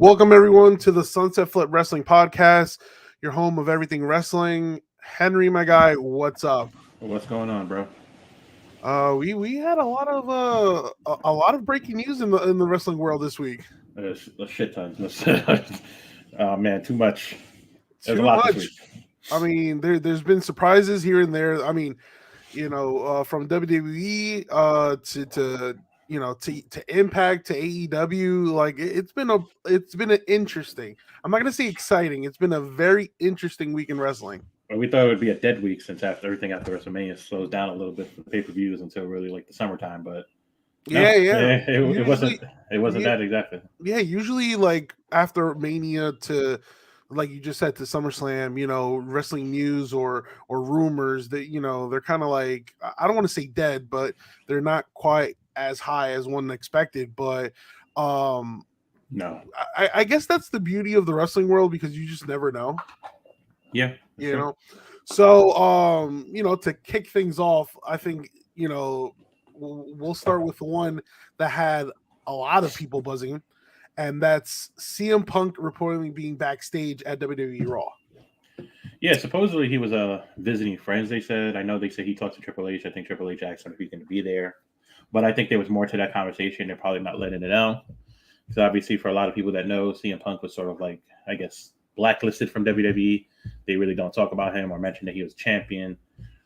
Welcome everyone to the Sunset Flip Wrestling Podcast, your home of everything wrestling. Henry, my guy, what's up? What's going on, bro? We had a lot of breaking news in the wrestling world this week. There's a shit ton. Oh man, too much. There's a Too lot this week. much. I mean, there's been surprises here and there. I mean, from WWE to Impact to AEW, like it's been an interesting. I'm not gonna say exciting. It's been a very interesting week in wrestling. But we thought it would be a dead week since everything after WrestleMania slows down a little bit for the pay-per-views until really like the summertime. But no, Yeah, yeah. it wasn't. Usually, It wasn't yeah, that exactly. yeah. Usually, like after Mania to, like you just said, to SummerSlam, wrestling news or rumors that they're kind of like, I don't want to say dead, but they're not quite as high as one expected. But um, No. I guess that's the beauty of the wrestling world because you just never know. Yeah. You Sure. know, so to kick things off, I think we'll start with the one that had a lot of people buzzing, and that's CM Punk reportedly being backstage at WWE Raw. Yeah. Supposedly he was visiting friends. They said. I know they said he talked to Triple H. I think Triple H asked him if he's going to be there. But I think there was more to that conversation. They're probably not letting it out. Because obviously, for a lot of people that know, CM Punk was sort of like, I guess, blacklisted from WWE. They really don't talk about him or mention that he was champion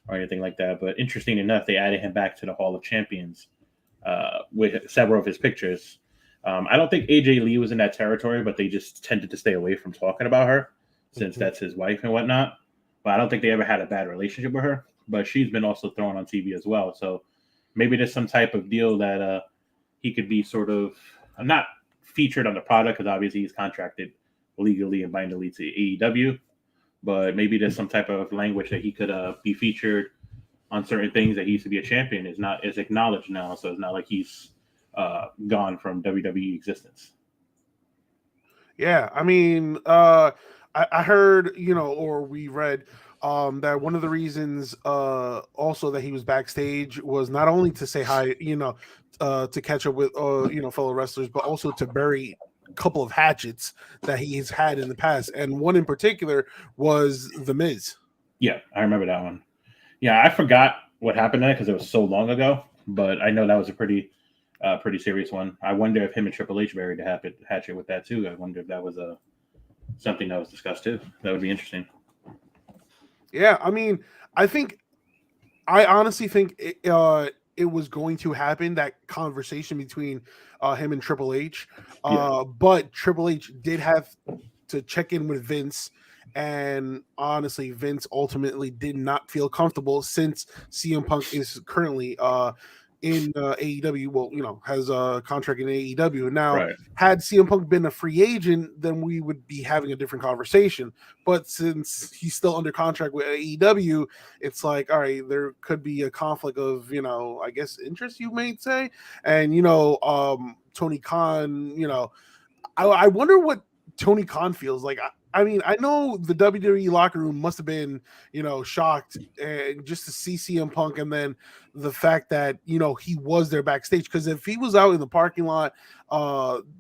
or anything like that. But interesting enough, they added him back to the Hall of Champions with several of his pictures. I don't think AJ Lee was in that territory, but they just tended to stay away from talking about her since that's his wife and whatnot. But I don't think they ever had a bad relationship with her. But she's been also thrown on TV as well. So maybe there's some type of deal that he could be sort of not featured on the product because obviously he's contracted legally and bindingly to AEW, but maybe there's some type of language that he could be featured on certain things that he used to be a champion is acknowledged now, so it's not like he's gone from WWE existence. Yeah, I mean, I heard, or we read that one of the reasons also that he was backstage was not only to say hi, to catch up with, fellow wrestlers, but also to bury a couple of hatchets that he's had in the past. And one in particular was The Miz. Yeah, I remember that one. Yeah, I forgot what happened there because it was so long ago, but I know that was a pretty serious one. I wonder if him and Triple H buried the hatchet with that too. I wonder if that was something that was discussed too. That would be interesting. Yeah, I mean, I honestly think it was going to happen, that conversation between him and Triple H. Yeah. But Triple H did have to check in with Vince. And honestly, Vince ultimately did not feel comfortable since CM Punk is currently in AEW. Well, has a contract in AEW. Now, Right. had CM Punk been a free agent, then we would be having a different conversation. But since he's still under contract with AEW, it's like, all right, there could be a conflict of, I guess, interest, you might say. And, Tony Khan, I wonder what Tony Khan feels like. I mean, I know the WWE locker room must have been, shocked just to see CM Punk, and then the fact that he was there backstage. Because if he was out in the parking lot,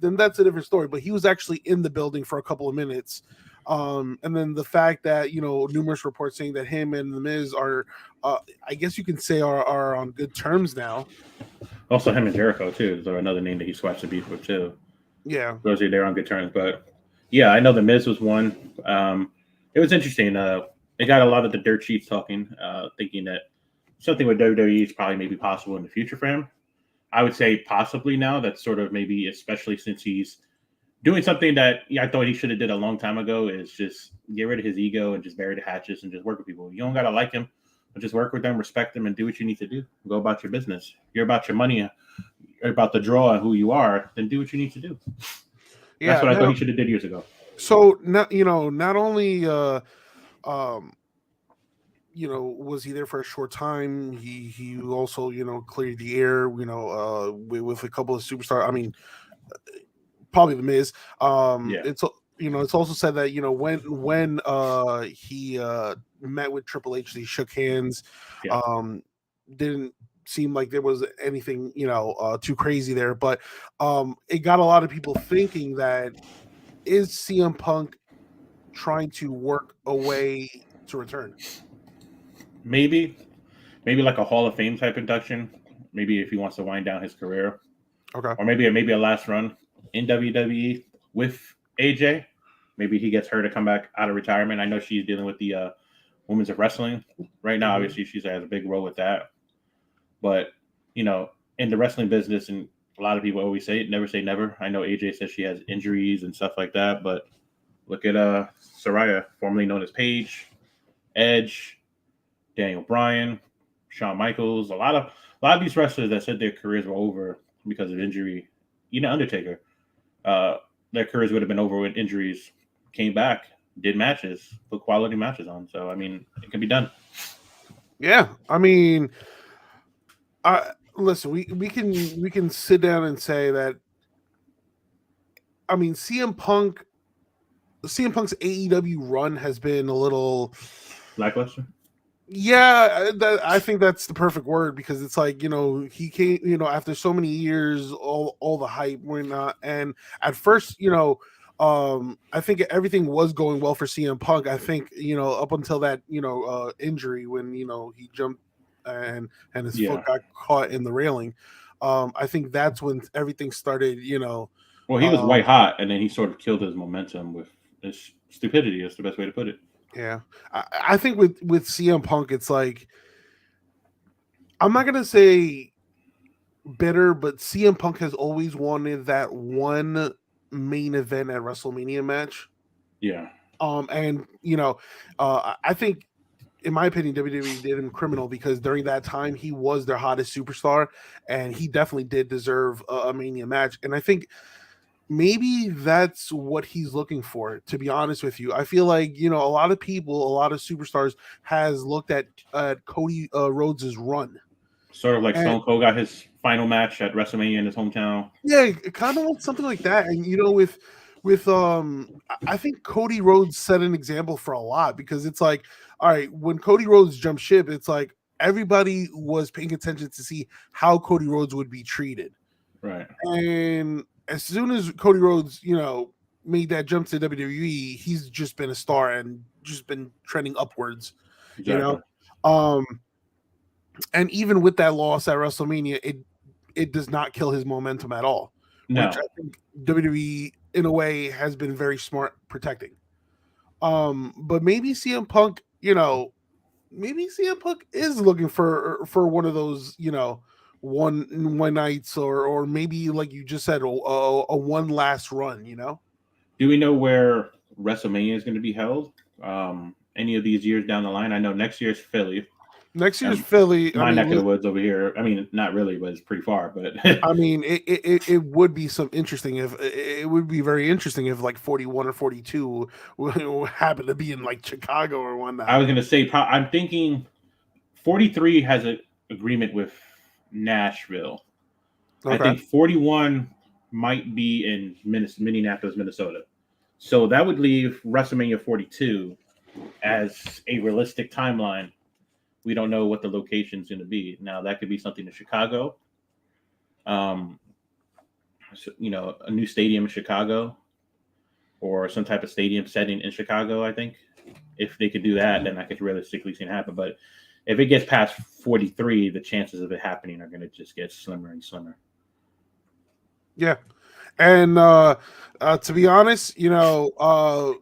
then that's a different story. But he was actually in the building for a couple of minutes. And then the fact that numerous reports saying that him and The Miz are, I guess you can say, are on good terms now. Also, him and Jericho too. Is another name that he swatched the beef with too. Yeah. Those are they're on good terms. But yeah, I know the Miz was one. It was interesting. They got a lot of the dirt sheets talking, thinking that something with WWE is probably maybe possible in the future for him. I would say possibly now. That's sort of maybe, especially since he's doing something that I thought he should have did a long time ago. Is just get rid of his ego and just bury the hatches and just work with people. You don't gotta like him, but just work with them, respect them, and do what you need to do. Go about your business. You're about your money, you're about the draw and who you are. Then do what you need to do. Yeah. That's what I thought he should have did years ago. So not only was he there for a short time, he also cleared the air with a couple of superstars. I mean, probably The Miz. Yeah. It's also said that when he met with Triple H, they shook hands. Yeah. Didn't seem like there was anything too crazy there, but it got a lot of people thinking that is CM Punk trying to work a way to return? Maybe like a Hall of Fame type induction. Maybe if he wants to wind down his career, Okay. or maybe a last run in WWE with AJ. Maybe he gets her to come back out of retirement. I know she's dealing with the women's of wrestling right now. Mhm. Obviously, she has a big role with that. But in the wrestling business, and a lot of people always say, never say never. I know AJ says she has injuries and stuff like that, but look at Saraya, formerly known as Paige, Edge, Daniel Bryan, Shawn Michaels, a lot of these wrestlers that said their careers were over because of injury. Undertaker, uh, their careers would have been over with injuries. Came back, did matches, put quality matches on. So I mean, it can be done. Yeah, I mean, listen, we can sit down and say that. I mean, CM Punk's AEW run has been a little. Lackluster. Yeah, I think that's the perfect word because it's like he came after so many years, all the hype went not, and at first I think everything was going well for CM Punk. I think up until that injury when he jumped and his foot Yeah. got caught in the railing. I think that's when everything started. Well, he was white Um, hot, and then he sort of killed his momentum with his stupidity. That's the best way to put it. yeah, I think with CM Punk, it's like I'm not gonna say bitter, but CM Punk has always wanted that one main event at WrestleMania match. Yeah. And I think, in my opinion, WWE did him criminal because during that time he was their hottest superstar, and he definitely did deserve a Mania match. And I think maybe that's what he's looking for. To be honest with you, I feel like a lot of people, a lot of superstars, has looked at Cody Rhodes's run. Sort of like And Stone Cold got his final match at WrestleMania in his hometown. yeah, kind of like something like that. And with I think Cody Rhodes set an example for a lot because it's like, all right, when Cody Rhodes jumped ship, it's like everybody was paying attention to see how Cody Rhodes would be treated. Right. And as soon as Cody Rhodes, made that jump to WWE, he's just been a star and just been trending upwards, you know. Exactly. Um and even with that loss at WrestleMania, it does not kill his momentum at all, which I No. think WWE in a way has been very smart protecting. But maybe CM Punk, maybe CM Punk is looking for one of those, one nights or maybe like you just said, a one last run. Do we know where WrestleMania is going to be held? Any of these years down the line? I know next year's Philly. Next year's Um, Philly. I my neck mean, of the woods over here. I mean, not really, but it's pretty far. But I mean, it would be some interesting if it would be very interesting if like 41 or 42 would happen to be in like Chicago or I whatnot. was going to say, I'm thinking 43 has an agreement with Nashville. I Okay. think 41 might be in Minneapolis, Minnesota. So that would leave WrestleMania 42 as a realistic timeline. We don't know what the location is going to be. Now, that could be something in Chicago, um, a new stadium in Chicago, or some type of stadium setting in Chicago. I think if they could do that, then I could realistically see it happen. But if it gets past 43, the chances of it happening are going to just get slimmer and slimmer. Yeah. And to be honest, again,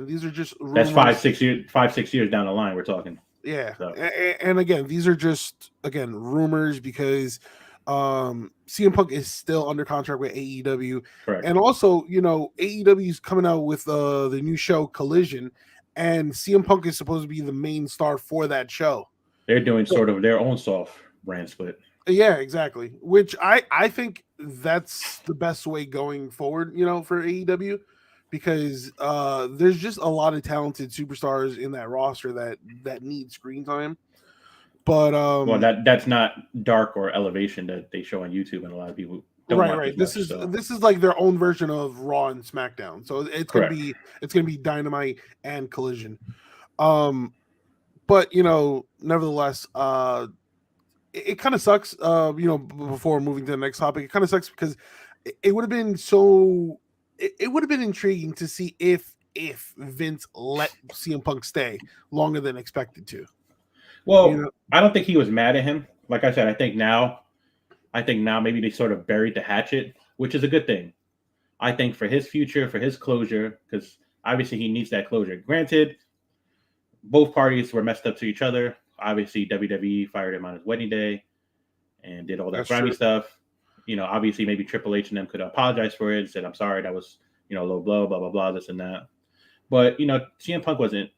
these are just That's five, rumors. 6 years, 5, 6 years down the line. We're talking. Yeah. So And again, these are just again rumors because CM Punk is still under contract with AEW. correct. And also, AEW is coming out with the new show Collision, and CM Punk is supposed to be the main star for that show. They're doing So, sort of their own soft brand split. yeah, exactly. Which I think that's the best way going forward, for AEW, because there's just a lot of talented superstars in that roster that need screen time. But Well, that's not dark or elevation that they show on YouTube, and a lot of people don't right, watch right. as This much. is So this is like their own version of Raw and SmackDown. So correct. it's gonna be Dynamite and Collision. Um, but nevertheless, it kind of sucks. Before moving to the next topic, it kind of sucks because it would have been so it would have been intriguing to see if Vince let CM Punk stay longer than expected to. Well, I don't think he was mad at him. Like I said, I think now maybe they sort of buried the hatchet, which is a good thing. I think for his future, for his closure, because obviously he needs that closure. Granted, both parties were messed up to each other. Obviously, WWE fired him on his wedding day and did all that grimy stuff. Obviously, maybe Triple H and them could apologize for it and said, "I'm sorry, that was low blow, blah blah blah, this and that." But CM Punk wasn't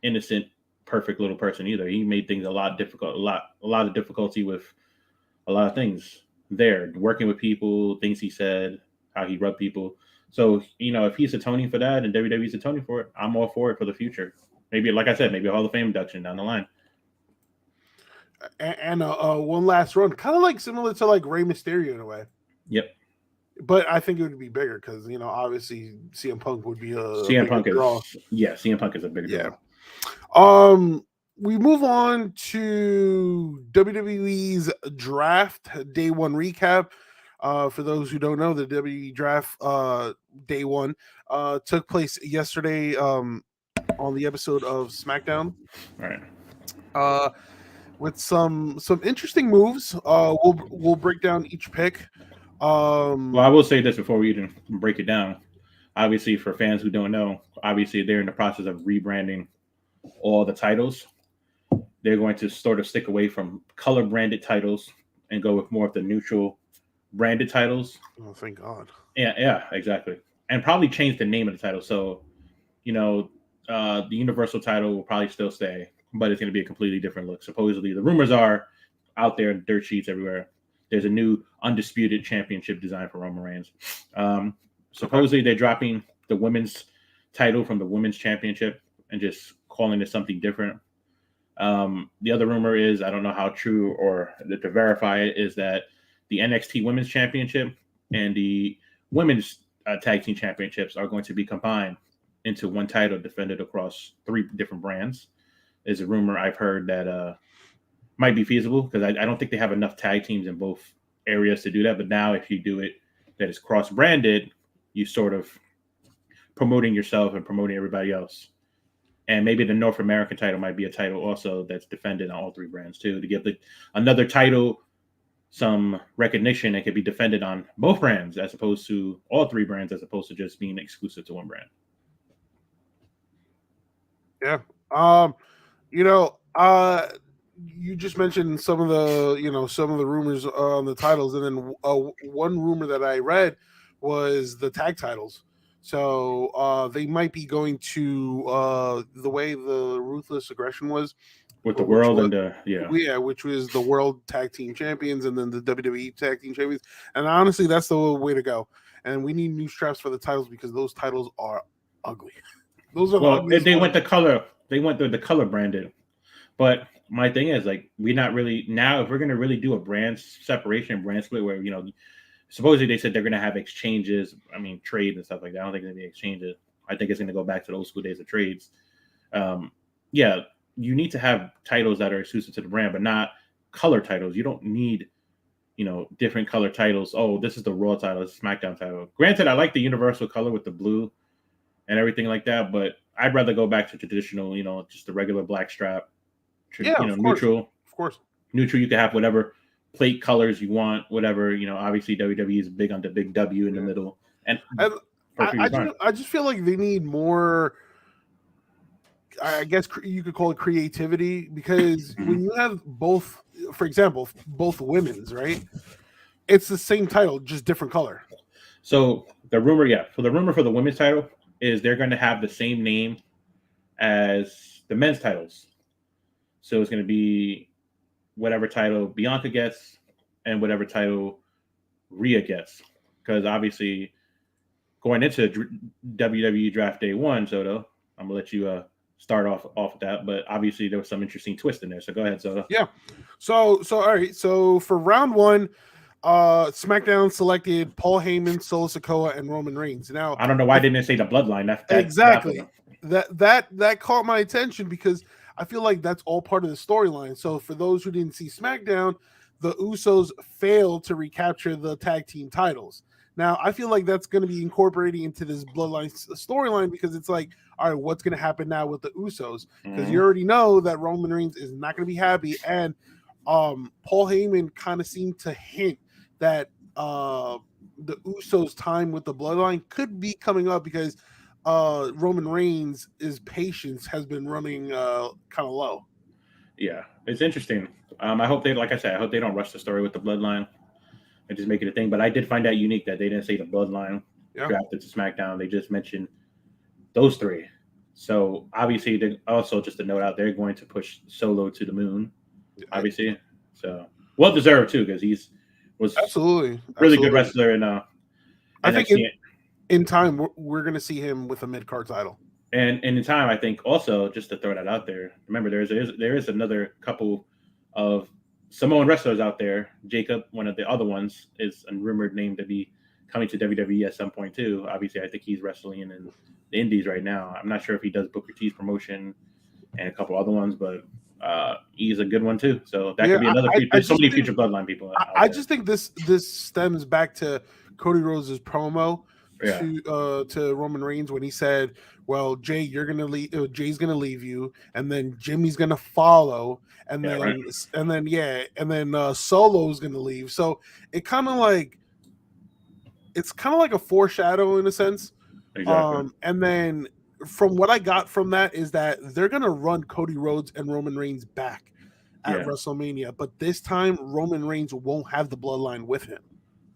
innocent, perfect little person either. He made things a lot difficult, a lot of difficulty with a lot of things there, working with people, things he said, how he rubbed people. So if he's atoning for that and WWE's atoning for it, I'm all for it for the future. Maybe, like I said, maybe a Hall of Fame induction down the line. And one last run, kind of like similar to like Rey Mysterio in a way. Yep. But I think it would be bigger because obviously CM Punk would be CM Punk is a bigger draw. We move on to WWE's Draft Day 1 recap. For those who don't know, the WWE Draft Day 1 took place yesterday on the episode of SmackDown. Right. With some interesting moves. We'll break down each pick. Well, I will say this before we even break it down. Obviously, for fans who don't know, obviously they're in the process of rebranding all the titles. They're going to sort of stick away from color branded titles and go with more of the neutral branded titles. Oh, thank God. Yeah, exactly. And probably change the name of the title. So, the Universal title will probably still stay, but it's going to be a completely different look. Supposedly, the rumors are out there, dirt sheets everywhere. There's a new undisputed championship design for Roman Reigns. Supposedly, they're dropping the women's title from the women's championship and just calling it something different. The other rumor is, I don't know how true or to verify it, is that the NXT Women's Championship and the Women's Tag Team Championships are going to be combined into one title defended across 3 different brands. Is a rumor I've heard that might be feasible because I don't think they have enough tag teams in both areas to do that. But now if you do it that is cross-branded, you sort of promoting yourself and promoting everybody else. And maybe the North American title might be a title also that's defended on all 3 brands too, to give another title some recognition and can be defended on both brands as opposed to all 3 brands, as opposed to just being exclusive to one brand. Yeah. You just mentioned some of the rumors on the titles, and then one rumor that I read was the tag titles. So they might be going to the way the Ruthless Aggression was with the world which was the World Tag Team Champions and then the WWE Tag Team Champions. And honestly, that's the way to go. And we need new straps for the titles because those titles are ugly. Those are they went the color. They went the color branded. But my thing is, like, we're not really now. If we're going to really do a brand separation, brand split, where supposedly they said they're going to have exchanges. I mean, trade and stuff like that. I don't think there's going to be exchanges. I think it's going to go back to the old school days of trades. You need to have titles that are exclusive to the brand, but not color titles. You don't need, different color titles. Oh, this is the Raw title, this is SmackDown title. Granted, I like the universal color with the blue and everything like that, but I'd rather go back to traditional, just the regular black strap. Neutral. Of course. Neutral, you can have whatever plate colors you want, whatever. Obviously WWE is big on the big W in the middle. And I just feel like they need more, I guess you could call it creativity, because when you have both, for example, both women's, right? It's the same title, just different color. So the rumor for the women's title is they're going to have the same name as the men's titles. So it's going to be whatever title Bianca gets and whatever title Rhea gets. Because obviously, going into WWE Draft Day 1, Soto, I'm going to let you start off with that. But obviously, there was some interesting twist in there. So go ahead, Soto. Yeah. So all right. So for round 1, SmackDown selected Paul Heyman, Solo Sikoa, and Roman Reigns. Now, I don't know why they didn't say the Bloodline. Exactly. That caught my attention because I feel like that's all part of the storyline. So for those who didn't see SmackDown, the Usos failed to recapture the tag team titles. Now, I feel like that's going to be incorporating into this bloodline storyline because it's like, all right, what's going to happen now with the Usos? Because you already know that Roman Reigns is not going to be happy, and Paul Heyman kind of seemed to hint that the Usos' time with the bloodline could be coming up because Roman Reigns' patience has been running kind of low. Yeah, it's interesting. I hope they, like I said, I hope they don't rush the story with the bloodline and just make it a thing. But I did find that unique that they didn't say the bloodline drafted to SmackDown. They just mentioned those three. So obviously, they also just a note out, they're going to push Solo to the moon. Obviously, so well deserved too because he's was absolutely really good wrestler in I think in time we're going to see him with a mid-card title. And in time, I think also just to throw that out there. Remember, there is another couple of Samoan wrestlers out there. Jacob, one of the other ones, is a rumored name to be coming to WWE at some point too. Obviously, I think he's wrestling in the Indies right now. I'm not sure if he does Booker T's promotion and a couple other ones, but he's a good one too. So that could be another. There's so many future bloodline people. I just think this stems back to Cody Rhodes' promo to Roman Reigns when he said, "Well, Jay, you're gonna leave. Jay's gonna leave you, and then Jimmy's gonna follow, and then Solo's gonna leave." So it's kind of like a foreshadow in a sense. Exactly. And then from what I got from that is that they're gonna run Cody Rhodes and Roman Reigns back at WrestleMania, but this time Roman Reigns won't have the bloodline with him.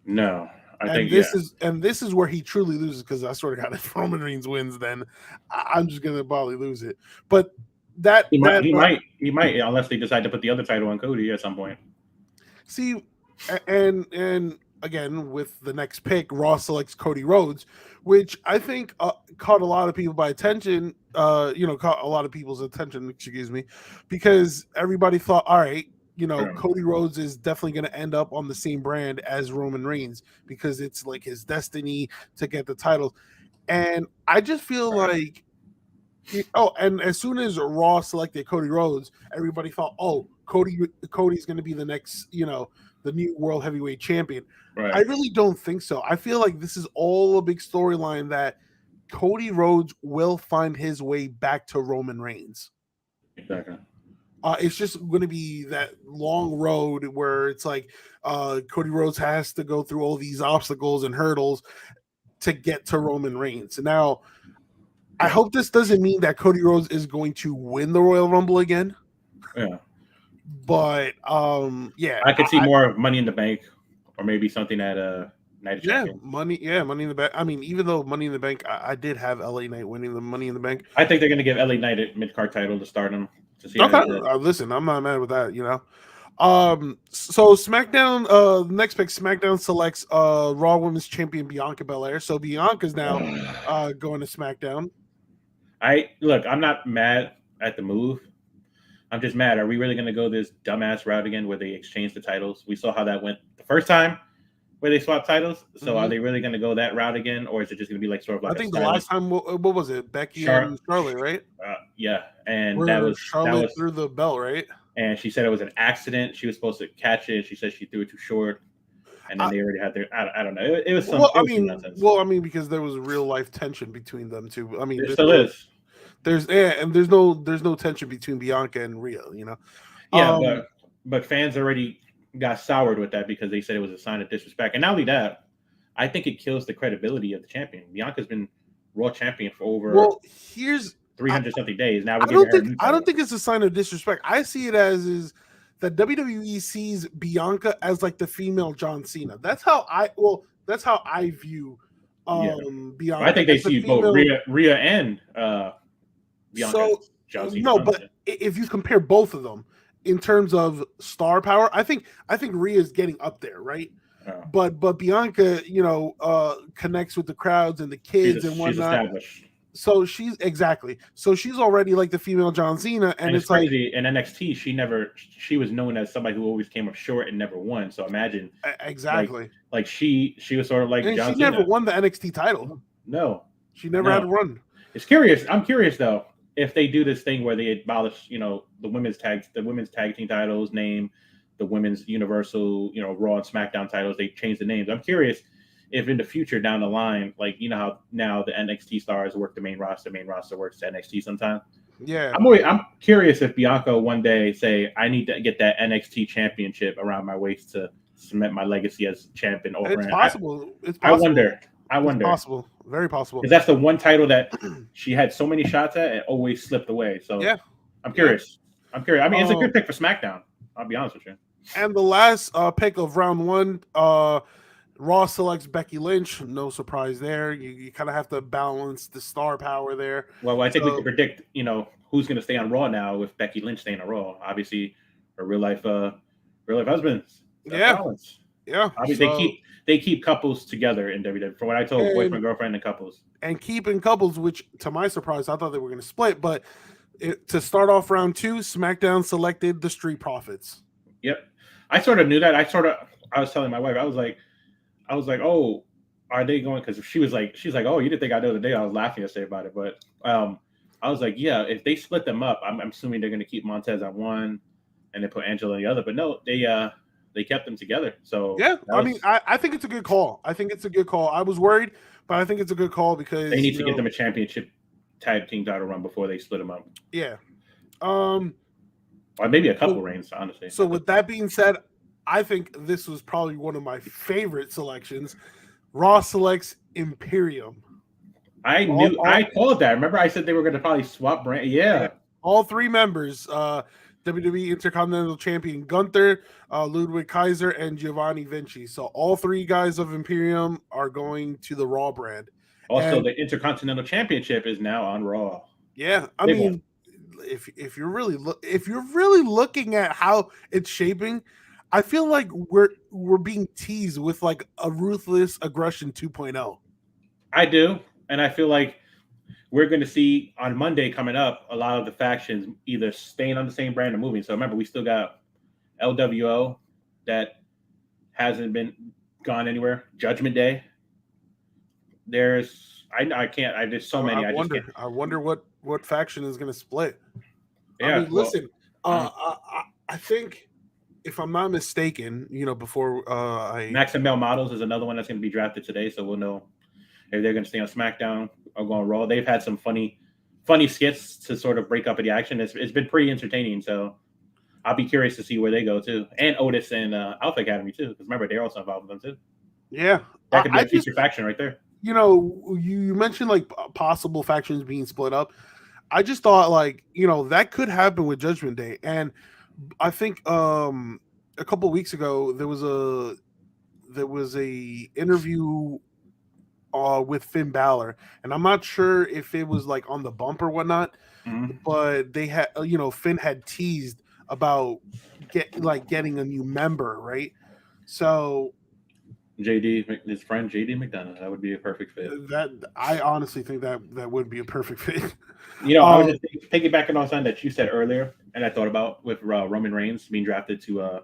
No. This is where he truly loses because I sort of got if Roman Reigns wins, then I'm just gonna probably lose it. But he might unless they decide to put the other title on Cody at some point. See, and again with the next pick, Raw selects Cody Rhodes, which I think caught a lot of people by attention. Caught a lot of people's attention. Excuse me, because everybody thought, all right. Cody Rhodes is definitely going to end up on the same brand as Roman Reigns because it's like his destiny to get the title. And I just feel like, and as soon as Raw selected Cody Rhodes, everybody thought, Cody's going to be the next, the new world heavyweight champion. Right. I really don't think so. I feel like this is all a big storyline that Cody Rhodes will find his way back to Roman Reigns. Exactly. It's just going to be that long road where it's like Cody Rhodes has to go through all these obstacles and hurdles to get to Roman Reigns. Now, I hope this doesn't mean that Cody Rhodes is going to win the Royal Rumble again. Yeah. But, I could see more of Money in the Bank or maybe something at Night of Champions. Money in the Bank. I mean, even though Money in the Bank, I did have LA Knight winning the Money in the Bank. I think they're going to give LA Knight a mid-card title to start him. Listen, I'm not mad with that, So SmackDown, the next pick, SmackDown selects Raw Women's Champion Bianca Belair. So Bianca's now going to SmackDown. I'm not mad at the move. I'm just mad. Are we really going to go this dumbass route again where they exchange the titles? We saw how that went the first time where they swapped titles. So are they really going to go that route again, or is it just going to be like sort of like? I think the last time, what was it? Becky and Charlotte, right? And where that was Charlotte threw the belt, right? And she said it was an accident. She was supposed to catch it. She said she threw it too short, and then they already had their. I don't know. It was some. Nonsense. Because there was real life tension between them two. I mean, there still is. There's no tension between Bianca and Rhea. Yeah, but fans already got soured with that because they said it was a sign of disrespect. And not only that, I think it kills the credibility of the champion. Bianca's been Raw champion for over 300 something days. Now I don't think it's a sign of disrespect. I see it as that WWE sees Bianca as like the female John Cena. That's how I view Bianca. I think they see both Rhea and Bianca. So John Cena. No, but if you compare both of them in terms of star power, I think Rhea's getting up there, right? But Bianca, connects with the crowds and the kids and whatnot. So she's already like the female John Cena, and it's crazy. Like, in NXT, she was known as somebody who always came up short and never won. So imagine exactly like she was sort of like and John she Cena. Never won the NXT title. No, she never had a run. It's curious. I'm curious though if they do this thing where they abolish, the women's tag team titles, name the women's Universal, Raw and SmackDown titles. They change the names. I'm curious if in the future down the line, like you know how now the NXT stars work the main roster works the NXT sometimes. Yeah, I'm curious if Bianca one day say I need to get that NXT championship around my waist to cement my legacy as champion over. it's possible. It's I possible. wonder. It's possible. Very possible. Because that's the one title that she had so many shots at and always slipped away. So Yeah, I'm curious. I mean, it's a Um, good pick for SmackDown. I'll be honest with you. And the last pick of round one, Raw selects Becky Lynch. No surprise there. You kind of have to balance the star power there. Well, I think we So, can predict, who's going to stay on Raw now with Becky Lynch staying on Raw. Obviously, her real life husband, Seth yeah, Rollins. yeah. Obviously, they keep couples together in WWE. From what I told boyfriend, girlfriend, and couples. And keeping couples, which to my surprise, I thought they were going to split. But to start off round two, SmackDown selected the Street Profits. Yep, I sort of knew that. I was telling my wife, I was like, oh, are they going? Because she's like, oh, you didn't think I know the day. I was laughing yesterday about it, but I was like, yeah, if they split them up, I'm assuming they're going to keep Montez on one, and then put Angela on the other. But no, they kept them together. So yeah, I think it's a good call. I think it's a good call. I was worried, but I think it's a good call because they need to get them a championship tag team title run before they split them up. Yeah. Or maybe a couple reigns, honestly. So with that being said, I think this was probably one of my favorite selections. Raw selects Imperium. I called that. Remember, I said they were going to probably swap brand. Yeah. All three members, WWE Intercontinental Champion Gunther, Ludwig Kaiser, and Giovanni Vinci. So all three guys of Imperium are going to the Raw brand. Also, the Intercontinental Championship is now on Raw. Yeah, I mean, if you're really looking at how it's shaping, I feel like we're being teased with like a Ruthless Aggression 2.0. I do, and I feel like we're going to see on Monday coming up a lot of the factions either staying on the same brand or moving. So remember, we still got LWO that hasn't been gone anywhere. Judgment Day. There's so many. I wonder what faction is going to split. Yeah, I mean, listen. I think if I'm not mistaken, before Max and Male Models is another one that's going to be drafted today, so we'll know if they're going to stay on SmackDown or go on Raw. They've had some funny skits to sort of break up the action. It's been pretty entertaining, so I'll be curious to see where they go too. And Otis and Alpha Academy too, because remember they're also involved with them too. Yeah, that could be a future faction right there. You mentioned like possible factions being split up. I just thought like that could happen with Judgment Day, and I think a couple of weeks ago there was a interview with Finn Balor, and I'm not sure if it was like on the bump or whatnot, but they had Finn had teased about getting a new member, right? So his friend JD McDonough, that would be a perfect fit. That I honestly think that would be a perfect fit. I was just piggybacking on something that you said earlier, and I thought about with Roman Reigns being drafted to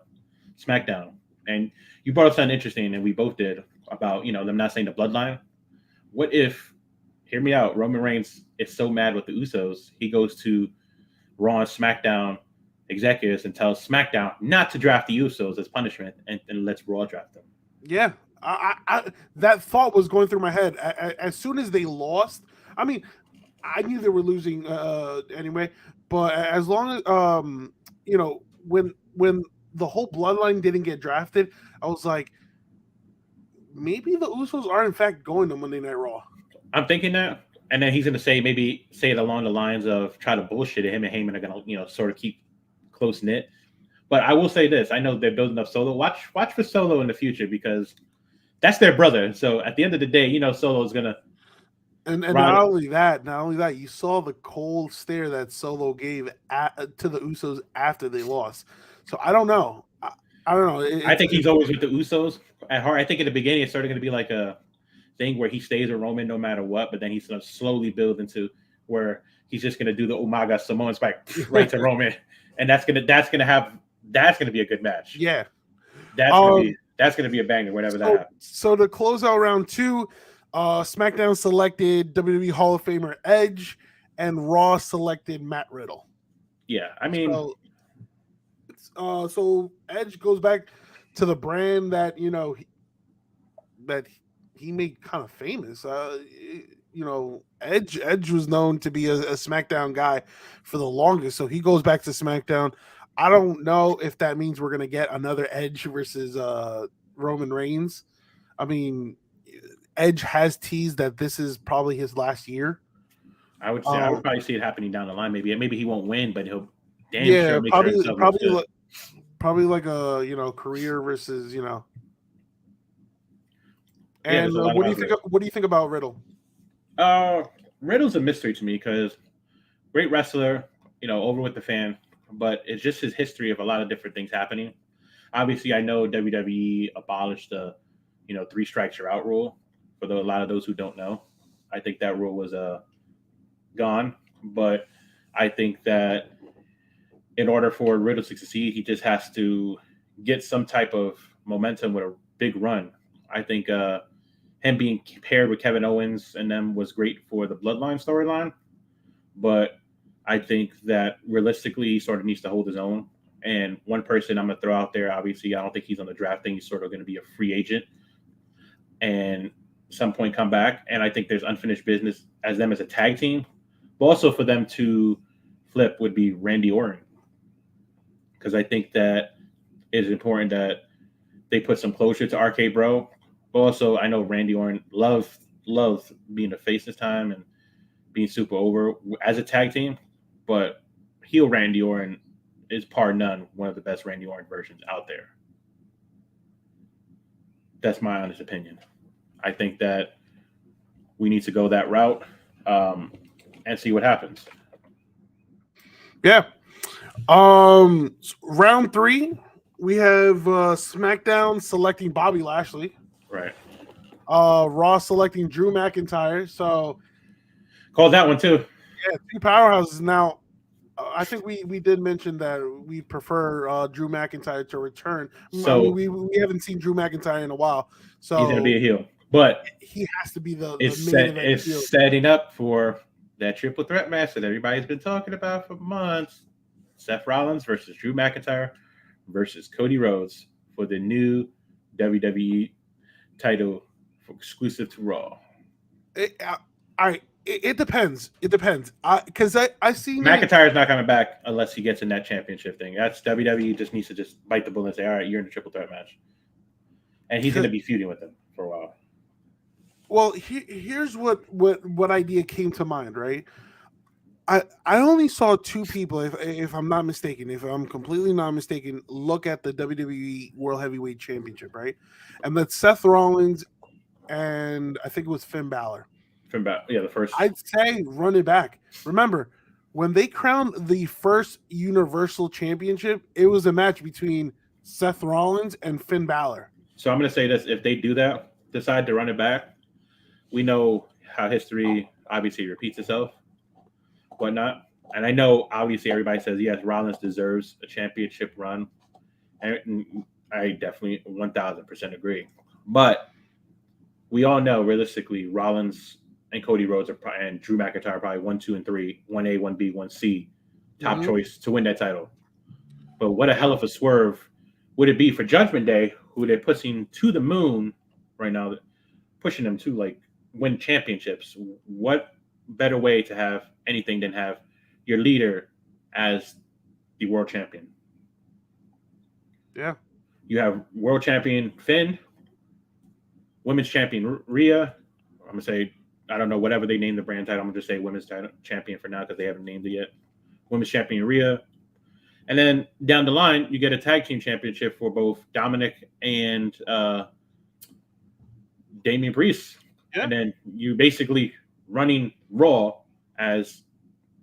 SmackDown, and you brought up something interesting, and we both did about them not saying the bloodline. What if, hear me out, Roman Reigns is so mad with the Usos, he goes to Raw and SmackDown executives and tells SmackDown not to draft the Usos as punishment, and lets Raw draft them. Yeah, I that thought was going through my head as soon as they lost. I mean, I knew they were losing anyway, but as long as when the whole bloodline didn't get drafted, I was like, maybe the Usos are in fact going to Monday Night Raw. I'm thinking that, and then he's going to say it along the lines of try to bullshit it. Him and Heyman are going to sort of keep close knit. But I will say this: I know they're building up Solo. Watch for Solo in the future because that's their brother. So at the end of the day, Solo is gonna. And not only that, you saw the cold stare that Solo gave to the Usos after they lost. So I don't know. I don't know. I think he's always with the Usos at heart. I think in the beginning it's sort of going to be like a thing where he stays with Roman no matter what, but then he's going to slowly build into where he's just going to do the Umaga Samoan spike right to Roman, and that's going to be a good match. Yeah, that's going to be a banger. Whatever that happens. So to close out round two, SmackDown selected WWE Hall of Famer Edge, and Raw selected Matt Riddle. Yeah, I mean, so Edge goes back to the brand that that he made kind of famous. Edge was known to be a SmackDown guy for the longest, so he goes back to SmackDown. I don't know if that means we're gonna get another Edge versus Roman Reigns. I mean, Edge has teased that this is probably his last year. I would say I would probably see it happening down the line. Maybe he won't win, but he'll damn Yeah, sure make sure himself looks good. Probably like a career versus Yeah, And there's a lot what do of you think? What do you think about Riddle? Riddle's a mystery to me because great wrestler, over with the fan, but it's just his history of a lot of different things happening. Obviously, I know WWE abolished the, 3 strikes you're out rule. For a lot of those who don't know, I think that rule was gone. But I think that in order for Riddle to succeed, he just has to get some type of momentum with a big run. I think him being paired with Kevin Owens and them was great for the Bloodline storyline, but I think that realistically he sort of needs to hold his own. And one person I'm going to throw out there, obviously, I don't think he's on the draft thing. He's sort of going to be a free agent and some point come back. And I think there's unfinished business as them as a tag team, but also for them to flip would be Randy Orton. Because I think that it is important that they put some closure to RK Bro. But also, I know Randy Orton loved being a face this time and being super over as a tag team. But heel Randy Orton is par none one of the best Randy Orton versions out there. That's my honest opinion. I think that we need to go that route and see what happens. Yeah. Round 3, we have SmackDown selecting Bobby Lashley. Right. Raw selecting Drew McIntyre. So called that one too. Yeah, 2 powerhouses. Now, I think we did mention that we prefer Drew McIntyre to return. So we haven't seen Drew McIntyre in a while, so he's gonna be a heel, but he has to be the it's setting up for that triple threat match that everybody's been talking about for months. Seth Rollins versus Drew McIntyre versus Cody Rhodes for the new WWE title exclusive to Raw. It depends. It depends. Because I see McIntyre's not coming back unless he gets in that championship thing. That's WWE just needs to just bite the bullet and say, all right, you're in the triple threat match. And he's going to be feuding with them for a while. Well, here's what idea came to mind, right? I only saw 2 people, if I'm not mistaken, if I'm completely not mistaken, look at the WWE World Heavyweight Championship, right? And that's Seth Rollins and I think it was Finn Balor. Yeah, the first. I'd say run it back. Remember, when they crowned the first Universal Championship, it was a match between Seth Rollins and Finn Balor. So I'm going to say this. If they do that, decide to run it back, we know how history obviously repeats itself, whatnot. And I know, obviously, everybody says, yes, Rollins deserves a championship run. And I definitely 1,000% agree. But we all know, realistically, Rollins and Cody Rhodes and Drew McIntyre are probably 1, 2, and 3, 1A, 1B, 1C, top choice to win that title. But what a hell of a swerve would it be for Judgment Day, who they're pushing to the moon right now, pushing them to win championships. What better way to have anything than have your leader as the world champion? Yeah. You have world champion Finn, women's champion Rhea. I'm going to say, I don't know, whatever they name the brand title. I'm going to just say women's champion for now because they haven't named it yet. Women's champion Rhea. And then down the line, you get a tag team championship for both Dominic and Damian Priest. Yeah. And then you basically running Raw as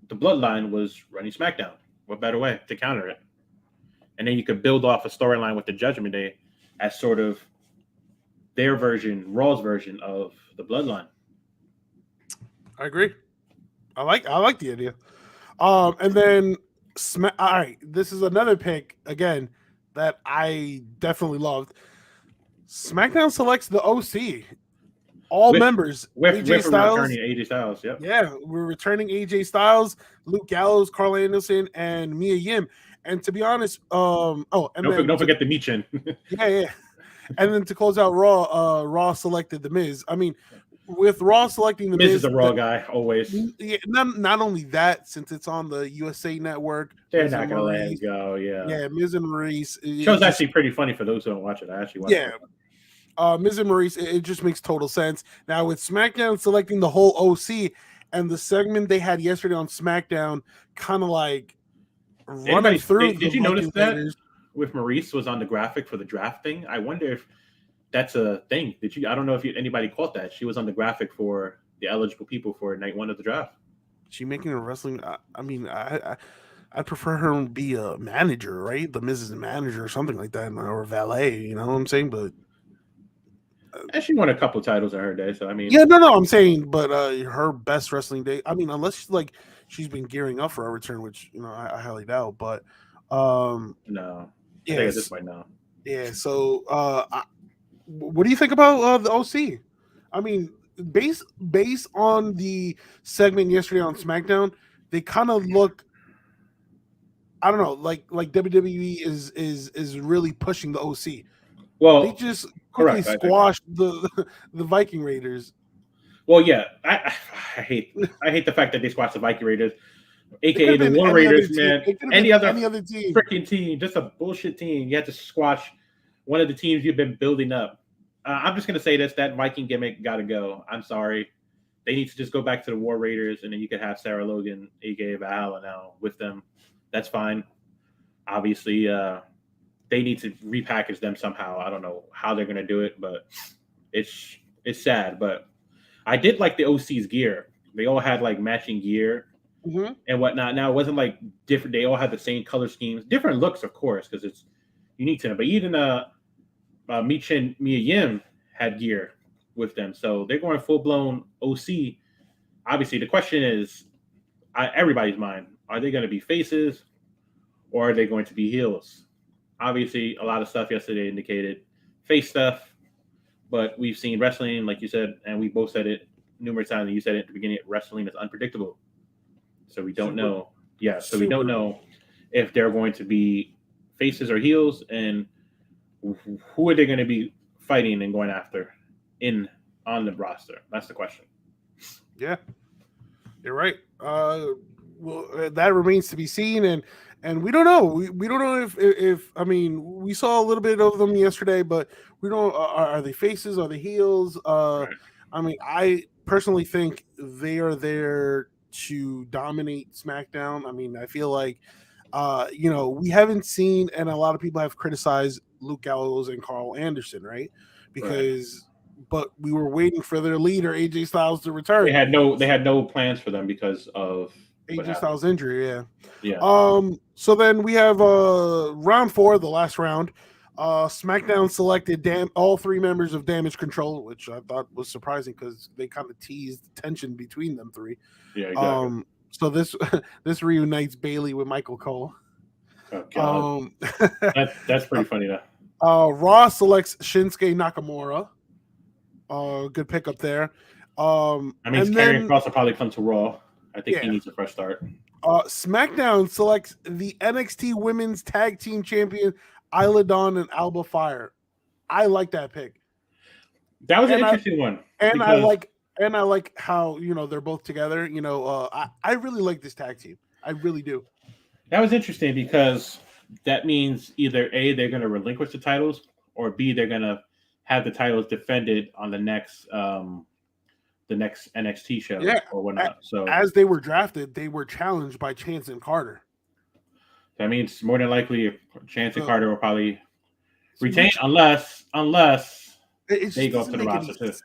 the Bloodline was running SmackDown. What better way to counter it? And then you could build off a storyline with the Judgment Day as sort of their version, Raw's version of the Bloodline. I agree. I like the idea. And then all right, this is another pick again that I definitely loved. SmackDown selects the OC. All members. AJ Styles. Returning AJ Styles, yep. Yeah, we're returning AJ Styles, Luke Gallows, Carl Anderson, and Mia Yim. And to be honest, don't forget the Michin. yeah. And then to close out Raw, Raw selected The Miz. I mean, with Raw selecting The Miz Miz, is a Raw guy always. Not only that, since it's on the USA Network, They're Miz not gonna let him go. yeah, Miz and Maurice. Show's actually pretty funny for those who don't watch it. I actually watch it. Miz and Maurice. It just makes total sense. Now with SmackDown selecting the whole OC and the segment they had yesterday on SmackDown, kind of like running through. Did you notice that with Maurice was on the graphic for the draft thing? I wonder if that's a thing. I don't know if anybody caught that. She was on the graphic for the eligible people for night 1 of the draft. She making a wrestling. I mean, I prefer her to be a manager, right? The Mrs. Manager or something like that, or a valet. You know what I'm saying? But and she won a couple titles in her day, so I mean, yeah, no, I'm saying, but her best wrestling day. I mean, unless she's been gearing up for a return, which I highly doubt. But no, yeah, at this point, no. Yeah. So, what do you think about the OC? I mean, based on the segment yesterday on SmackDown, they kind of look. I don't know, like WWE is really pushing the OC. Well, they just quickly squashed the Viking Raiders. Well, yeah, I hate the fact that they squashed the Viking Raiders, aka the War Raiders, man. Any other team, freaking team, just a bullshit team. You had to squash one of the teams you've been building up. I'm just gonna say this: that Viking gimmick got to go. I'm sorry. They need to just go back to the War Raiders, and then you could have Sarah Logan, aka Valhalla, now with them. That's fine. Obviously, they need to repackage them somehow. I don't know how they're gonna do it, but it's sad. But I did like the OC's gear. They all had like matching gear and whatnot. Now it wasn't like different. They all had the same color schemes, different looks, of course, because it's unique to them. But even Mia Yim had gear with them, so they're going full blown OC. Obviously, the question is, everybody's mind: are they going to be faces, or are they going to be heels? Obviously, a lot of stuff yesterday indicated face stuff, but we've seen wrestling, like you said, and we both said it numerous times. And you said it at the beginning: wrestling is unpredictable, so we don't know. Yeah, so we don't know if they're going to be faces or heels, and who are they going to be fighting and going after on the roster? That's the question. Yeah, you're right. Well, that remains to be seen, and we don't know. We don't know if I mean, we saw a little bit of them yesterday, but we don't. Are they faces? Are they heels? Right. I mean, I personally think they are there to dominate SmackDown. I mean, I feel like we haven't seen, and a lot of people have criticized Luke Gallows and Carl Anderson, right? Because but we were waiting for their leader AJ Styles to return. They had no plans for them because of AJ Styles' injury. Yeah. So then we have round 4, the last round. SmackDown selected all 3 members of Damage Control, which I thought was surprising because they kind of teased tension between them 3. Yeah, exactly. So this reunites Bayley with Michael Cole. Oh, God. That's pretty funny though. Raw selects Shinsuke Nakamura. Good pickup there. I mean, Karrion Kross will probably come to Raw. I think he needs a fresh start. SmackDown selects the NXT Women's Tag Team Champion Isla Dawn and Alba Fire. I like that pick. That was an interesting one. And I like how they're both together. I really like this tag team. I really do. That was interesting because that means either A, they're going to relinquish the titles, or B, they're going to have the titles defended on the next NXT show or whatnot. So as they were drafted, they were challenged by Chance and Carter. That means more than likely Chance and Carter will probably retain unless they go up to the roster too. It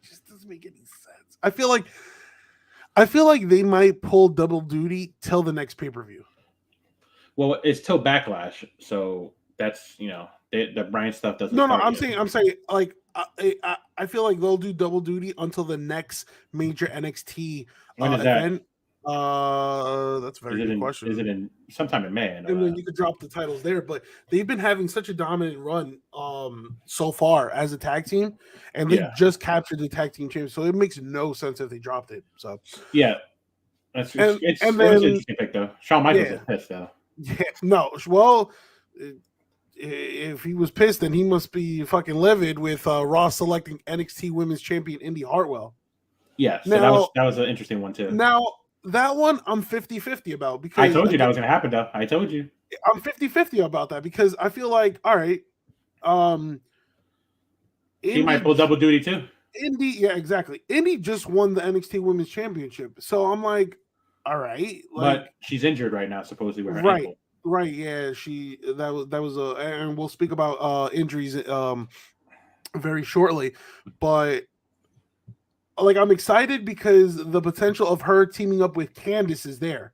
just doesn't make any sense. I feel like they might pull double duty till the next pay-per-view. Well, it's till Backlash, so that's the Bryan stuff doesn't. No, I'm saying like I feel like they'll do double duty until the next major NXT event. That's a very good question. Is it in sometime in May? And then you could drop the titles there, but they've been having such a dominant run so far as a tag team, and they just captured the tag team champion, so it makes no sense if they dropped it. So it's an interesting pick though. Shawn Michaels is pissed though. Yeah, no, well, if he was pissed, then he must be fucking livid with Raw selecting NXT Women's Champion Indy Hartwell. Yeah, so Now, that was an interesting one too. now that one I'm 50-50 about, because I told you that was going to happen, though. I told you. I'm 50-50 about that, because I feel like, all right, She might pull double duty too. Indy, yeah, exactly. Indy just won the NXT Women's Championship, so I'm like, all right, like, but she's injured right now, supposedly with her right, ankle. right, yeah, that was a, and we'll speak about injuries very shortly, but like, I'm excited because the potential of her teaming up with Candice is there,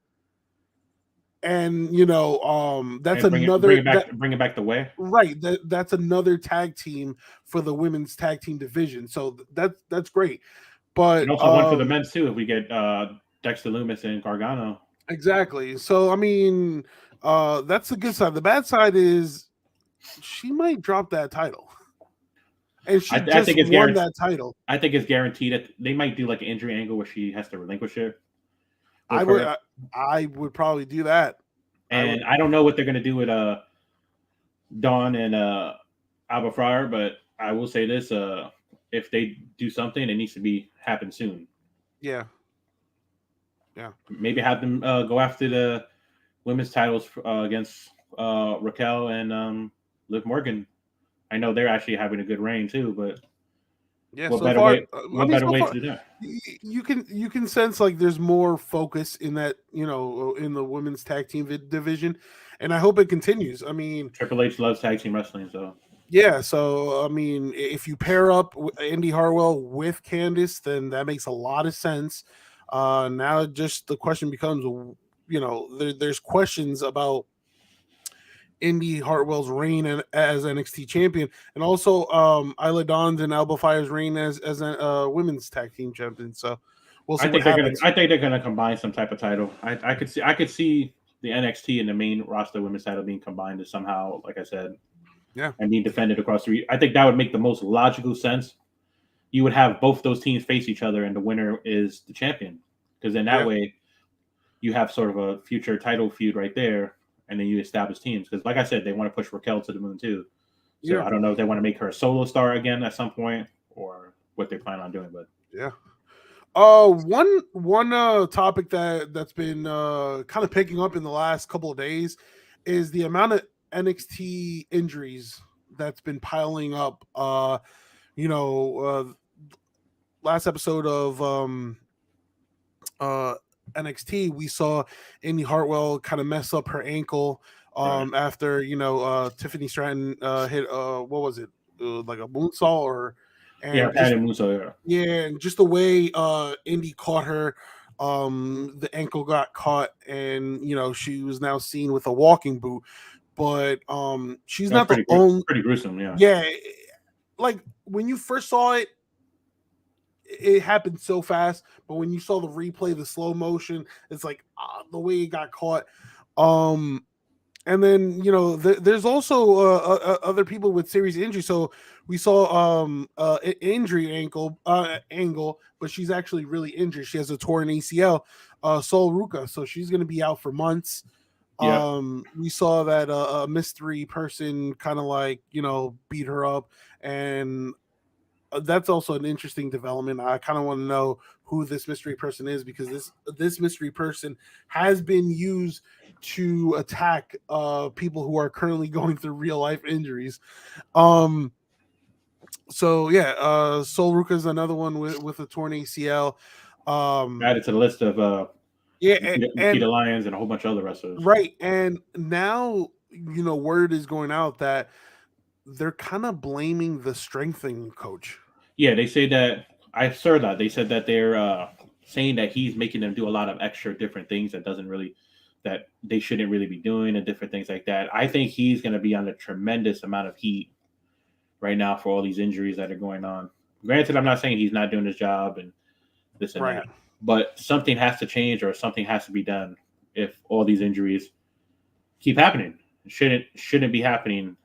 and that's And another bring it back the way. right, that's another tag team for the women's tag team division, so that's great. But and also one for the men's too if we get Dexter Lumis and Gargano. Exactly. So I mean, that's the good side. The bad side is she might drop that title, and she I think it's won that title. I think it's guaranteed that they might do like an injury angle where she has to relinquish it. I would probably do that. And I don't know what they're going to do with Dawn and Alba Fryer, but I will say this: if they do something, it needs to happen soon. Yeah. Maybe have them go after the women's titles against Raquel and Liv Morgan. I know they're actually having a good reign too, but yeah, what so better far, way? What better way to do that? You can sense like there's more focus in that, in the women's tag team division, and I hope it continues. I mean, Triple H loves tag team wrestling, so yeah. So I mean, if you pair up Indy Hartwell with Candice, then that makes a lot of sense. Now just the question becomes, there's questions about Indy Hartwell's reign as NXT champion, and also Isla Dawn's and Alba Fire's reign as a women's tag team champion. So we'll see what happens. I think they're gonna combine some type of title. I could see the NXT and the main roster women's title being combined to somehow, like I said, yeah, and being defended across the. I think that would make the most logical sense. You would have both those teams face each other, and the winner is the champion, because then that way you have sort of a future title feud right there. And then you establish teams, because, like I said, they want to push Raquel to the moon too. So I don't know if they want to make her a solo star again at some point, or what they plan on doing. But yeah. One topic that's been kind of picking up in the last couple of days is the amount of NXT injuries that's been piling up. Last episode of NXT, we saw Indy Hartwell kind of mess up her ankle after Tiffany Stratton hit what was it, like a moonsault moonsault, and just the way Indy caught her, the ankle got caught, and she was now seen with a walking boot, but she's not the only. Pretty gruesome, yeah. Like when you first saw it, it happened so fast, but when you saw the replay, the slow motion, it's like the way it got caught. And then there's also other people with serious injury. So we saw injury angle, but she's actually really injured. She has a torn ACL, Sol Ruca, so she's going to be out for months. Yeah. We saw that a mystery person kind of like beat her up, and that's also an interesting development. I kind of want to know who this mystery person is, because this mystery person has been used to attack people who are currently going through real life injuries. So yeah, Sol Ruca is another one with a torn ACL. Added to the list of Nikita Lyons and a whole bunch of other wrestlers. Right, and now word is going out that they're kind of blaming the strengthening coach. Yeah, they say that. I saw that. They said that they're saying that he's making them do a lot of extra different things that they shouldn't really be doing, and different things like that. I think he's going to be on a tremendous amount of heat right now for all these injuries that are going on. Granted, I'm not saying he's not doing his job and this and that, but something has to change, or something has to be done if all these injuries keep happening. It shouldn't be happening.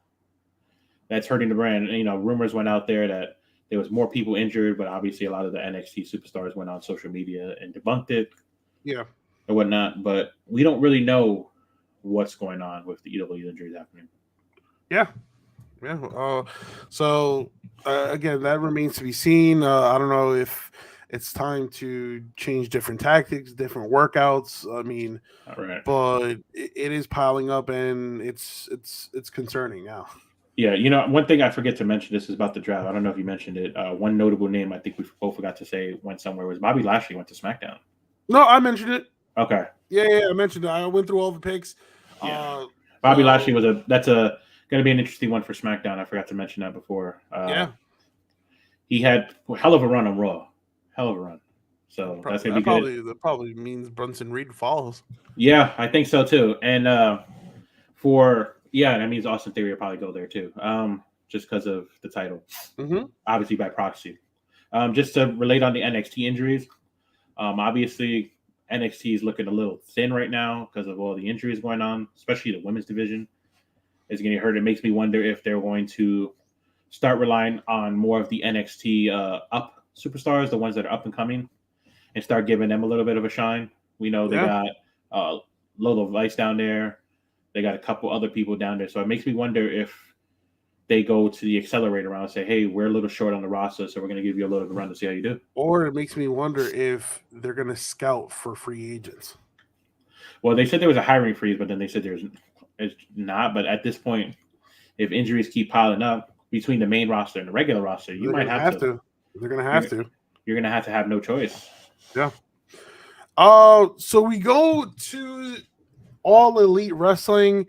That's hurting the brand. Rumors went out there that there was more people injured, but obviously a lot of the NXT superstars went on social media and debunked it. Yeah. And whatnot. But we don't really know what's going on with the EW injuries happening. Yeah. Yeah. So again, that remains to be seen. I don't know if it's time to change different tactics, different workouts. I mean, All right. but it is piling up, and it's concerning now. Yeah, one thing I forget to mention. This is about the draft. I don't know if you mentioned it. One notable name I think we both forgot to say went somewhere was Bobby Lashley went to SmackDown. No, I mentioned it. Okay. Yeah, I mentioned it. I went through all the picks. Yeah. Uh, Bobby Lashley so was going to be an interesting one for SmackDown. I forgot to mention that before. yeah, He had a hell of a run on Raw. Hell of a run. So that's going to be good. that probably means Brunson Reed follows. Yeah, I think so too. And that means Austin Theory will probably go there too. Just because of the title, obviously by proxy. Just to relate on the NXT injuries, obviously NXT is looking a little thin right now because of all the injuries going on, especially the women's division is getting hurt. It makes me wonder if they're going to start relying on more of the NXT up superstars, the ones that are up and coming, and start giving them a little bit of a shine. We know they got Lola Vice down there. They got a couple other people down there. So it makes me wonder if they go to the accelerator round and say, hey, we're a little short on the roster, so we're going to give you a little run to see how you do. Or it makes me wonder if they're going to scout for free agents. Well, they said there was a hiring freeze, but then they said it's not. But at this point, if injuries keep piling up between the main roster and the regular roster, you might have to. They're going to have to. You're going to have no choice. Yeah. So we go to All Elite Wrestling,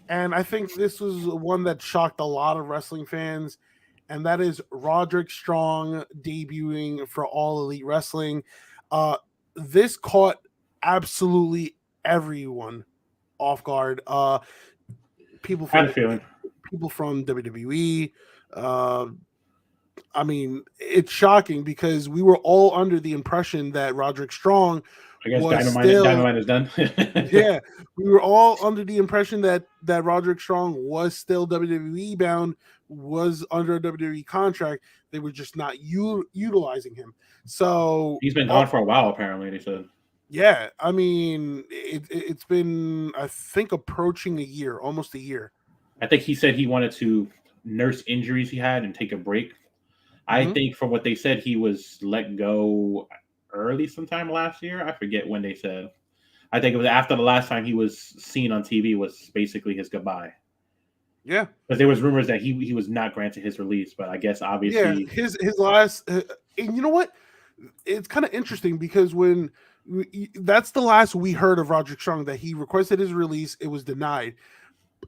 and I think this was one that shocked a lot of wrestling fans, and that is Roderick Strong debuting for All Elite Wrestling. This caught absolutely everyone off guard. People from WWE. I mean, it's shocking because we were all under the impression that Roderick Strong I guess Dynamite is done. Yeah, we were all under the impression that Roderick Strong was still WWE bound, was under a WWE contract. They were just not utilizing him. So he's been gone for a while, apparently, they said. Yeah, I mean, it's been, I think, approaching a year, almost a year. I think he said he wanted to nurse injuries he had and take a break. I think from what they said, he was let go early sometime last year. I forget when they said. I think it was after the last time he was seen on TV was basically his goodbye. Yeah, because there was rumors that he was not granted his release, but I guess obviously his last. And you know what? It's kind of interesting because that's the last we heard of Roderick Strong, that he requested his release, it was denied,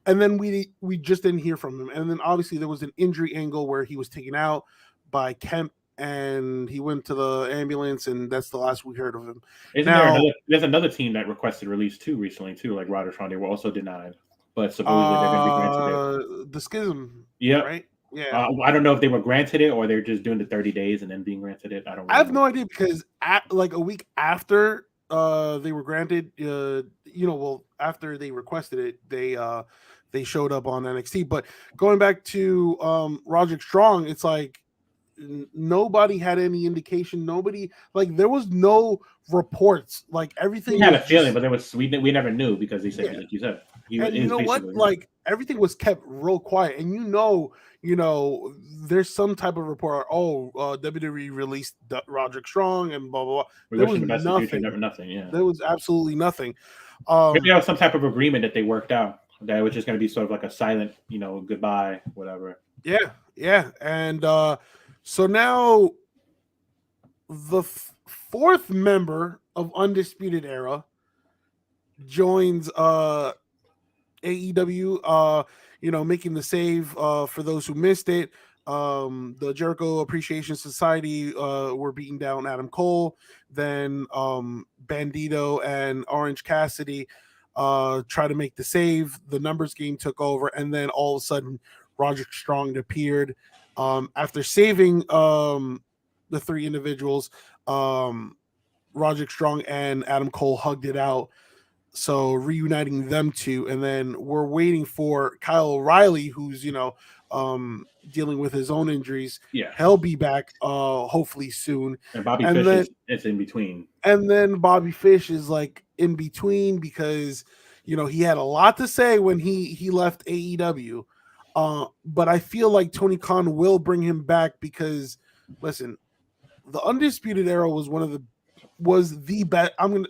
and then we just didn't hear from him. And then obviously there was an injury angle where he was taken out by Kemp, and he went to the ambulance, and that's the last we heard of him. There's another team that requested release too recently too, like Roderick Strong. They were also denied, but supposedly they're going to be granted it. The Schism, yeah, right? Yeah, I don't know if they were granted it or they're just doing the 30 days and then being granted it. I have no idea, because like a week after they were granted, after they requested it, they showed up on NXT. But going back to Roderick Strong, it's like nobody had any indication. Nobody, like, there was no reports. Like, everything. We had a feeling, but we never knew because they said, like you said, you know what? Like, everything was kept real quiet, and there's some type of report. WWE released Roderick Strong and blah blah blah. There was nothing. Nothing. Yeah, there was absolutely nothing. Maybe there was some type of agreement that they worked out that it was just going to be sort of like a silent, goodbye, whatever. Yeah, and so now the fourth member of Undisputed Era joins AEW, making the save for those who missed it. The Jericho Appreciation Society were beating down Adam Cole. Then Bandito and Orange Cassidy try to make the save. The numbers game took over, and then all of a sudden Roderick Strong appeared. After saving the three individuals, Roderick Strong and Adam Cole hugged it out. So reuniting them two, and then we're waiting for Kyle O'Reilly, who's dealing with his own injuries. Yeah, he'll be back hopefully soon. And Bobby Fish is in between. And then Bobby Fish is like in between because he had a lot to say when he left AEW. But I feel like Tony Khan will bring him back because, listen, the Undisputed Era was the best. I'm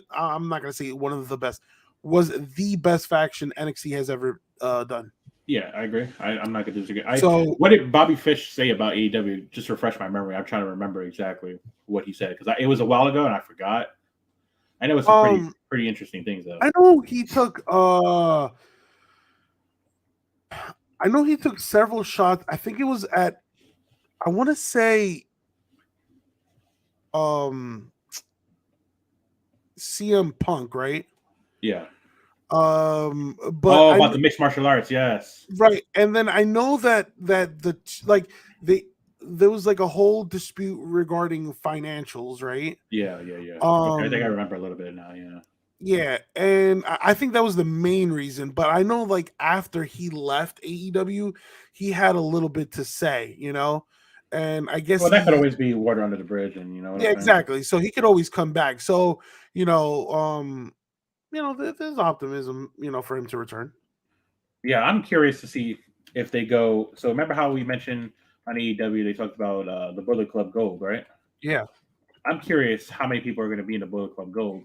not gonna say one of the best. Was the best faction NXT has ever done. Yeah, I agree. I'm not going to disagree. So what did Bobby Fish say about AEW? Just refresh my memory. I'm trying to remember exactly what he said because it was a while ago and I forgot. I know it's some pretty interesting things though. I know he took several shots. I think it was at, I want to say CM Punk, right? Yeah. But about the mixed martial arts, yes. Right. And then I know that there was like a whole dispute regarding financials, right? Yeah. Okay, I think I remember a little bit now, yeah. Yeah, and I think that was the main reason. But I know, like, after he left AEW, he had a little bit to say, and I guess that could always be water under the bridge, and yeah, exactly. So he could always come back. So there's optimism, for him to return. Yeah, I'm curious to see if they go. So remember how we mentioned on AEW they talked about the Bullet Club Gold, right? Yeah. I'm curious how many people are going to be in the Bullet Club Gold,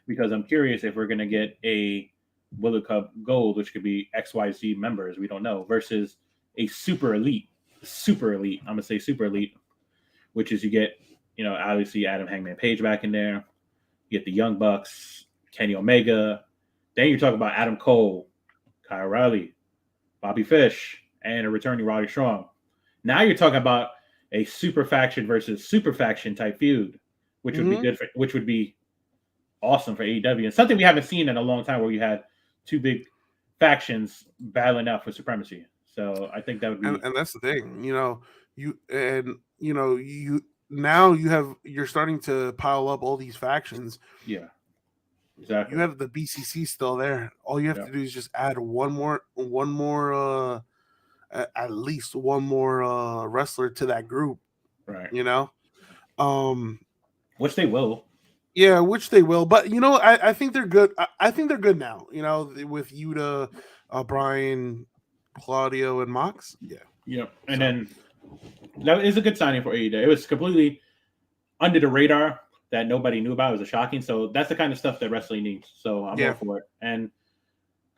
because I'm curious if we're going to get a Bullet Club Gold, which could be XYZ members, we don't know, versus a super elite. I'm going to say super elite, which is you get, obviously Adam Hangman Page back in there. You get the Young Bucks, Kenny Omega. Then you're talking about Adam Cole, Kyle O'Reilly, Bobby Fish, and a returning Roddy Strong. Now you're talking about a super faction versus super faction type feud, which would be good which would be awesome for AEW, and something we haven't seen in a long time, where you had two big factions battling out for supremacy. So I think that would be, and that's the thing, you're starting to pile up all these factions. Yeah, exactly. You have the BCC still there. All you have to do is just add one more at least one more wrestler to that group, right? Which they will. Yeah, which they will. But I think they're good. I think they're good now. With Yuta, Brian, Claudio, and Mox. Yeah. Yep. And then that is a good signing for AEW. It was completely under the radar that nobody knew about. It was shocking. So that's the kind of stuff that wrestling needs. So I'm all for it. And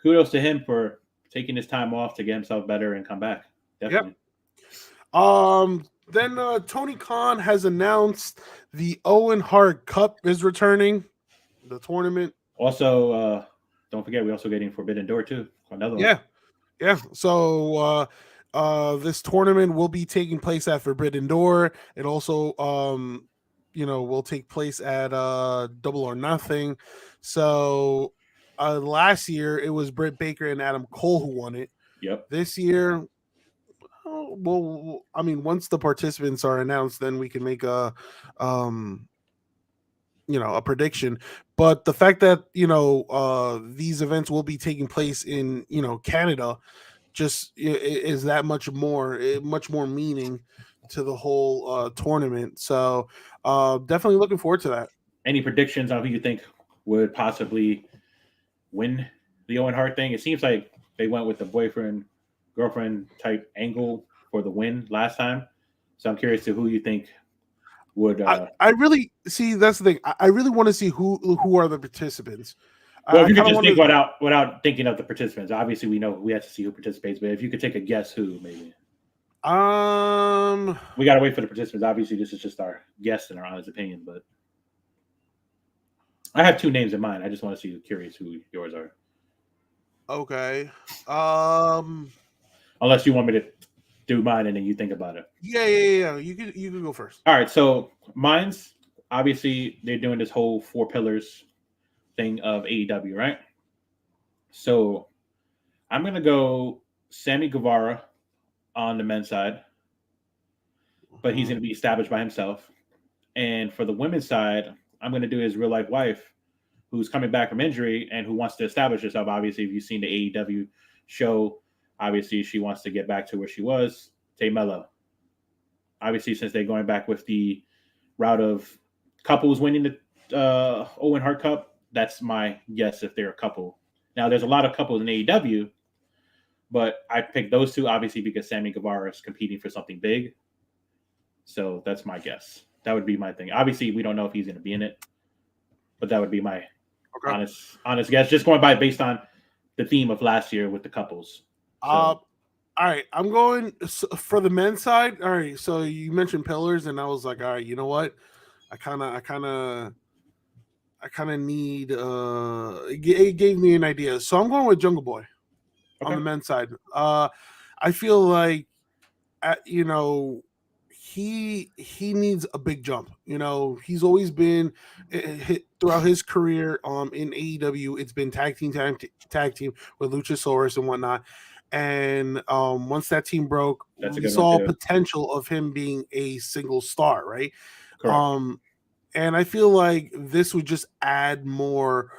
kudos to him for taking his time off to get himself better and come back. Definitely. Yep. Then Tony Khan has announced the Owen Hart Cup is returning, the tournament. Also, don't forget, we're also getting Forbidden Door too. Another one. Yeah. So this tournament will be taking place at Forbidden Door. It also will take place at Double or Nothing. So last year it was Britt Baker and Adam Cole who won it. Yep. This year, well, I mean, once the participants are announced, then we can make a prediction. But the fact that these events will be taking place in Canada just is that much more meaning to the whole tournament. So definitely looking forward to that. Any predictions on who you think would possibly win the Owen Hart thing? It seems like they went with the boyfriend girlfriend type angle for the win last time. So I'm curious to who you think would. I really see, that's the thing. I really want to see who are the participants. Well, if you could just think without thinking of the participants, obviously we know we have to see who participates, but if you could take a guess, who maybe? We gotta wait for the participants. Obviously, this is just our guess and our honest opinion, but I have two names in mind. I just want to see, curious who yours are. Okay. Unless you want me to do mine and then you think about it. Yeah. You can go first. All right. So mine's obviously they're doing this whole 4 pillars thing of AEW, right? So I'm gonna go Sammy Guevara on the men's side, but he's gonna be established by himself. And for the women's side, I'm gonna do his real life wife, who's coming back from injury and who wants to establish herself. Obviously, if you've seen the AEW show, obviously she wants to get back to where she was. Tay Mello. Obviously, since they're going back with the route of couples winning the Owen Hart Cup, that's my guess if they're a couple. Now, there's a lot of couples in AEW, But I picked those two obviously because Sammy Guevara is competing for something big. So that's my guess. That would be my thing. Obviously, we don't know if he's going to be in it, but that would be my Okay. honest guess. Just going by based on the theme of last year with the couples. So, All right. I'm going for the men's side. All right. So you mentioned pillars, and I was like, all right, you know what? I kind of need. It gave me an idea. So I'm going with Jungle Boy on the men's side. I feel like, you know, he needs a big jump. You know, he's always been hit throughout his career. In AEW, it's been tag team with Luchasaurus and whatnot. And once that team broke, that's a we good one saw too. potential of him being a single star, right? Correct. And I feel like this would just add more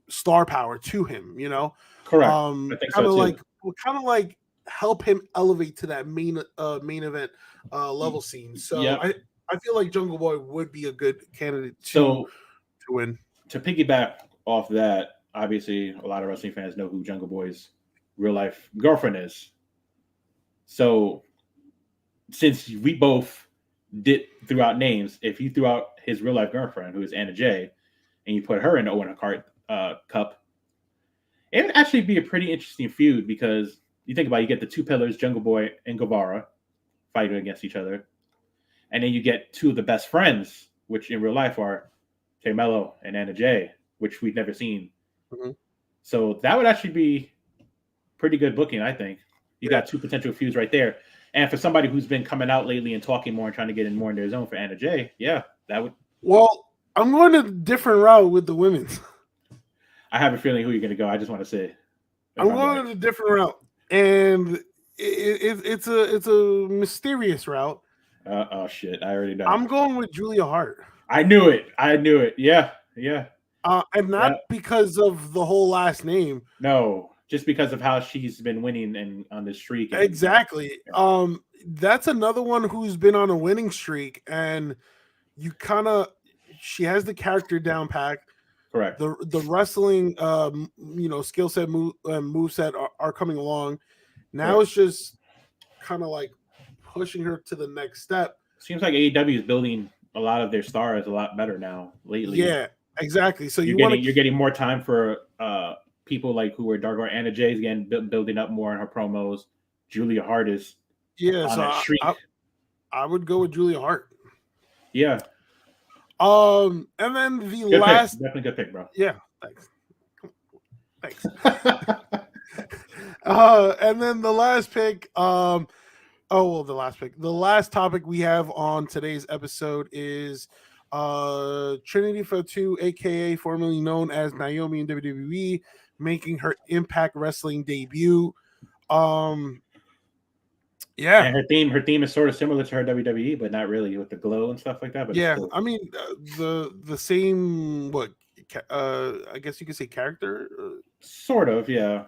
star power to him, you know. Correct. I think so too. Kind of like help him elevate to that main event level scene. So Yep. I feel like Jungle Boy would be a good candidate to win. To piggyback off that, obviously a lot of wrestling fans know who Jungle Boy's real life girlfriend is. So since we both did threw out names, if you threw out his real life girlfriend, who is Anna Jay, and you put her in the Owen Hart Cup, it would actually be a pretty interesting feud because you think about it, you get the two pillars, Jungle Boy and Guevara, fighting against each other. And then you get two of the best friends, which in real life are Jay Mello and Anna Jay, which we've never seen. Mm-hmm. So that would actually be pretty good booking, I think. You got two potential feuds right there. And for somebody who's been coming out lately and talking more and trying to get in more in their zone for Anna Jay, yeah, that would. Well, I'm going a different route with the women's. I have a feeling who you're going to go. I just want to say. I'm going a different route. And it's a mysterious route. Oh, shit. I already know. I'm going with Julia Hart. I knew it. Yeah. And not because of the whole last name. No, just because of how she's been winning and on this streak. Exactly. That's another one who's been on a winning streak, and she has the character down pat. Correct. The wrestling, skill set, moveset are coming along. Now It's just kind of like pushing her to the next step. Seems like AEW is building a lot of their stars a lot better now lately. Yeah, exactly. So you're getting more time for people like who are Dark Horse. Anna Jay is again building up more in her promos. Julia Hart is on a streak. I would go with Julia Hart. Yeah. And then the good last pick. Definitely good pick, bro. Yeah, thanks. And then the last pick, the last topic we have on today's episode is Trinity Fatu, aka formerly known as Naomi in WWE, making her Impact Wrestling debut. Yeah, and her theme is sort of similar to her WWE, but not really with the glow and stuff like that. But yeah, I mean the same. What I guess you could say character. Sort of, yeah.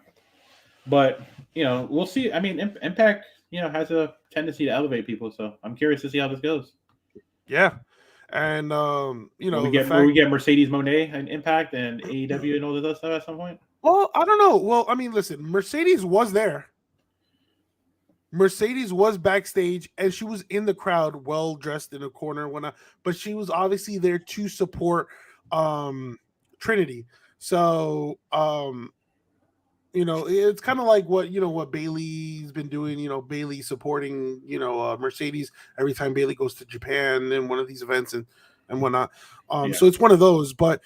But we'll see. I mean, Impact, has a tendency to elevate people, so I'm curious to see how this goes. Yeah, and we get Mercedes Moné and Impact and AEW and all this other stuff at some point. Well, I don't know. Well, I mean, listen, Mercedes was there. Mercedes was backstage and she was in the crowd, well dressed in a corner, but she was obviously there to support Trinity. So it's kind of like what Bayley's been doing. Bayley supporting Mercedes every time Bayley goes to Japan in one of these events and whatnot. So it's one of those. But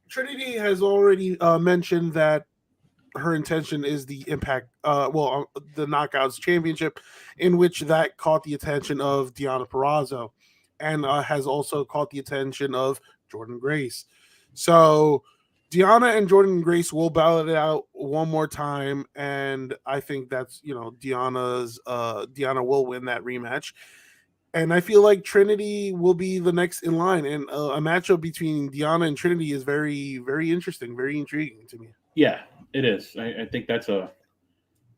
Trinity has already mentioned that her intention is the Impact, the Knockouts Championship, in which that caught the attention of Deonna Purrazzo, and has also caught the attention of Jordynne Grace. So Deonna and Jordynne Grace will battle it out one more time, and I think that's Deonna will win that rematch. And I feel like Trinity will be the next in line, and a matchup between Deonna and Trinity is very, very interesting, very intriguing to me. Yeah, it is. I think that's a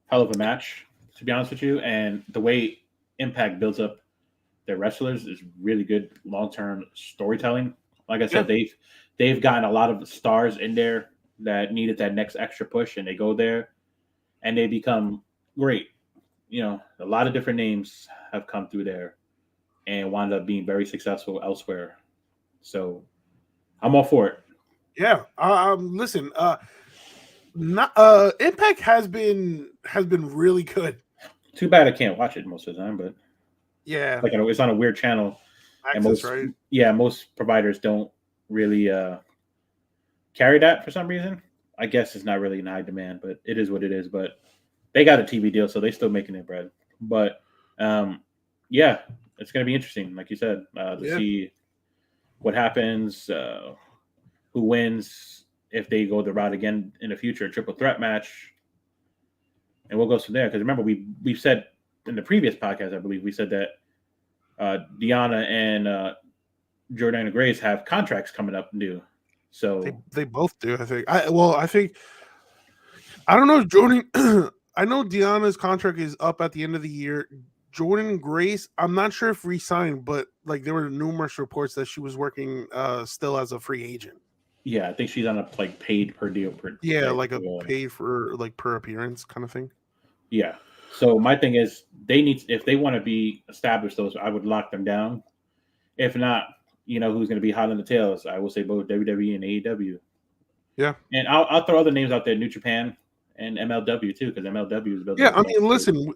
hell of a match, to be honest with you. And the way Impact builds up their wrestlers is really good long-term storytelling. Like I said, they've gotten a lot of stars in there that needed that next extra push, and they go there and they become great. A lot of different names have come through there and wound up being very successful elsewhere. So I'm all for it. Yeah. Listen. Not Impact has been really good. Too bad I can't watch it most of the time, but Yeah. it's on a weird channel, and Access, right? most providers don't really carry that for some reason. I guess it's not really in high demand, but it is what it is. But they got a TV deal, so they still making their bread. But yeah, it's going to be interesting, like you said, to see what happens, who wins if they go the route again in the future, a triple threat match, and we'll go from there. Because remember, we've said in the previous podcast, I believe we said that Deanna and Jordana Grace have contracts coming up new. So they both do. I think. I don't know if Jordan. I know Deanna's contract is up at the end of the year. Jordan Grace, I'm not sure if re-signed, but like there were numerous reports that she was working still as a free agent. Yeah, I think she's on a like paid per deal. Like a pay for like per appearance kind of thing. Yeah. So my thing is, if they want to be established, I would lock them down. If not, who's going to be hot on the tails? I will say both WWE and AEW. Yeah, and I'll throw other names out there: New Japan and MLW too, because MLW is building. Yeah, I mean, listen,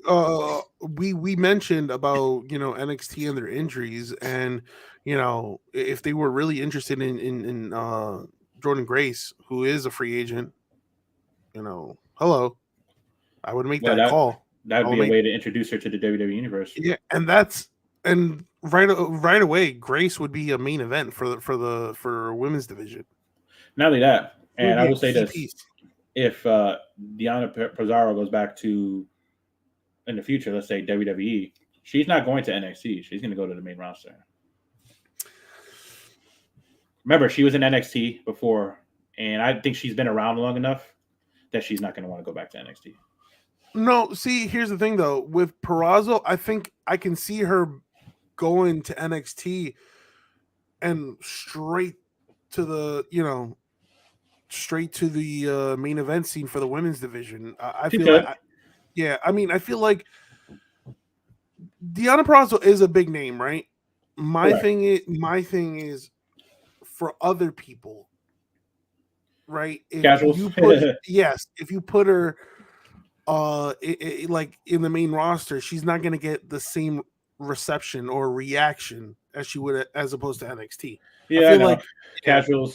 we mentioned about NXT and their injuries, and if they were really interested in Jordan Grace, who is a free agent, hello, I would make that call. That would be a way to introduce her to the WWE universe. Yeah, and right away, Grace would be a main event for women's division. Not only that, and I will say this: if Deanna Pizarro goes back to in the future, let's say WWE, she's not going to NXT. She's going to go to the main roster. Remember, she was in NXT before, and I think she's been around long enough that she's not going to want to go back to NXT. No, see, here's the thing though. With Pizarro, I think I can see her going to NXT and straight to the main event scene for the women's division. I feel like, I feel like Deanna Purrazzo is a big name, right? My thing is for other people, right? Casuals. If you put her like in the main roster, she's not going to get the same reception or reaction as she would as opposed to NXT. Yeah, I feel like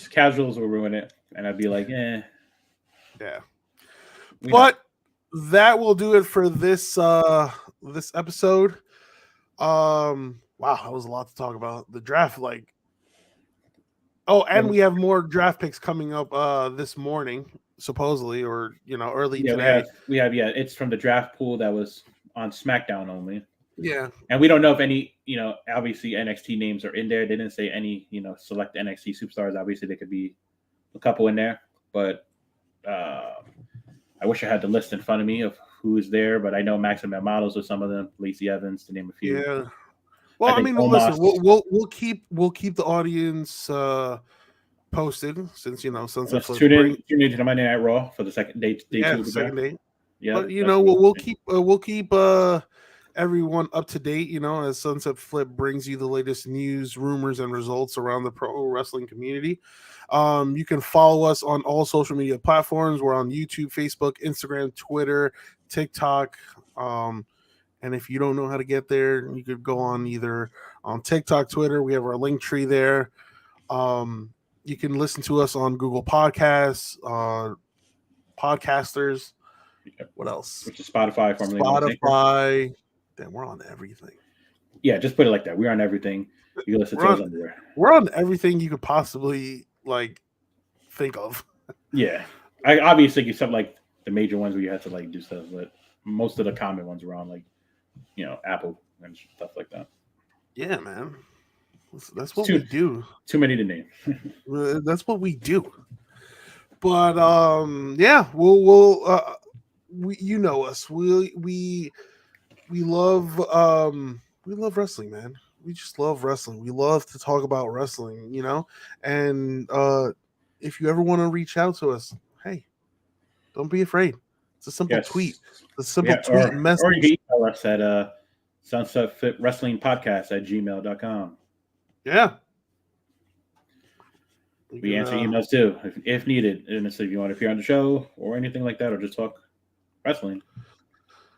casuals will ruin it, and I'd be like, yeah. But that will do it for this this episode. Wow, that was a lot to talk about. The draft, and we have more draft picks coming up this morning, supposedly, or early today. We have it's from the draft pool that was on SmackDown only. Yeah. And we don't know if any, obviously NXT names are in there. They didn't say any, select NXT superstars. Obviously there could be a couple in there, but I wish I had the list in front of me of who is there, but I know Maximum Models with some of them, Lacey Evans to name a few. Yeah. Well, I mean, listen, we'll keep the audience posted since Sunset Flip. Tune in to the Monday Night Raw for the second day. Second day. Yeah, but we'll keep everyone up to date. As Sunset Flip brings you the latest news, rumors, and results around the pro wrestling community. You can follow us on all social media platforms. We're on YouTube, Facebook, Instagram, Twitter, TikTok. And if you don't know how to get there, you could go on either on TikTok, Twitter. We have our link tree there. You can listen to us on Google Podcasts, Podcasters. What else? Which is Spotify. Spotify. Damn, we're on everything. Yeah, just put it like that. We're on everything. You can listen to us everywhere. We're on everything you could possibly think of. Yeah, I obviously except the major ones where you have to do stuff, but most of the common ones were on Apple and stuff like that. Yeah, man. That's what we do. Too many to name. That's what we do. But yeah, we'll you know us. We love wrestling, man. We just love wrestling. We love to talk about wrestling, And if you ever want to reach out to us, Don't be afraid. It's a simple tweet. It's a simple tweet or message. Or you can email us at sunsetfitwrestlingpodcast@gmail.com. Yeah. We answer emails too, if needed. And so if you want to appear on the show or anything like that, or just talk wrestling,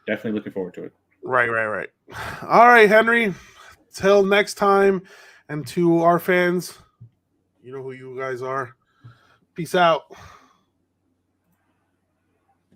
definitely looking forward to it. Right. All right, Henry. Till next time, and to our fans, you know who you guys are. Peace out.